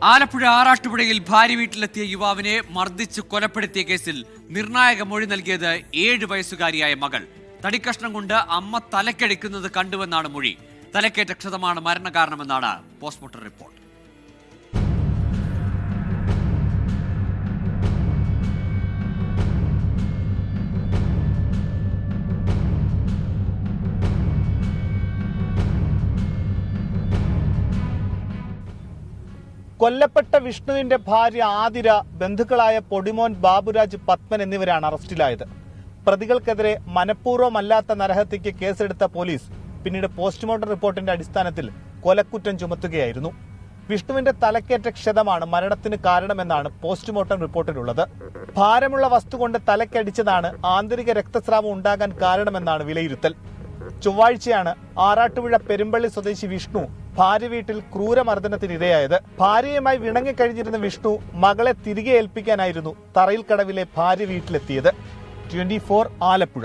ആലപ്പുഴ ആറാട്ടുപുഴയിൽ ഭാര്യ വീട്ടിലെത്തിയ യുവാവിനെ മർദ്ദിച്ച് കൊലപ്പെടുത്തിയ കേസിൽ നിർണായക മൊഴി നൽകിയത് 7 വയസ്സുകാരിയായ മകൾ. തടിക്കഷ്ണം കൊണ്ട് അമ്മ തലക്കടിക്കുന്നത് കണ്ടുവെന്നാണ് മൊഴി. തലക്കേറ്റ ക്ഷതമാണ് മരണകാരണമെന്നാണ് പോസ്റ്റ്മോർട്ടം റിപ്പോർട്ട്. കൊല്ലപ്പെട്ട വിഷ്ണുവിന്റെ ഭാര്യ ആതിര, ബന്ധുക്കളായ പൊടിമോൻ ബാബുരാജ്, പത്മൻ എന്നിവരാണ് അറസ്റ്റിലായത്. പ്രതികൾക്കെതിരെ മനഃപൂർവ്വമല്ലാത്ത നരഹത്യയ്ക്ക് കേസെടുത്ത പോലീസ് പിന്നീട് പോസ്റ്റ്മോർട്ടം റിപ്പോർട്ടിന്റെ അടിസ്ഥാനത്തിൽ കൊലക്കുറ്റം ചുമത്തുകയായിരുന്നു. വിഷ്ണുവിന്റെ തലക്കേറ്റ ക്ഷതമാണ് മരണത്തിന് കാരണമെന്നാണ് പോസ്റ്റ്മോർട്ടം റിപ്പോർട്ടിലുള്ളത്. ഭാരമുള്ള വസ്തു കൊണ്ട് തലക്കടിച്ചതാണ് ആന്തരിക രക്തസ്രാവം ഉണ്ടാകാൻ കാരണമെന്നാണ് വിലയിരുത്തൽ. ചൊവ്വാഴ്ചയാണ് ആറാട്ടുപുഴ പെരുമ്പള്ളി സ്വദേശി വിഷ്ണു ഭാര്യ വീട്ടിൽ ക്രൂരമർദ്ദനത്തിനിരയായത്. ഭാര്യയുമായി വിണങ്ങിക്കഴിഞ്ഞിരുന്ന വിഷ്ണു മകളെ തിരികെ ഏൽപ്പിക്കാനായിരുന്നു തറയിൽ കടവിലെ ഭാര്യ വീട്ടിലെത്തിയത്. 24 ആലപ്പുഴ.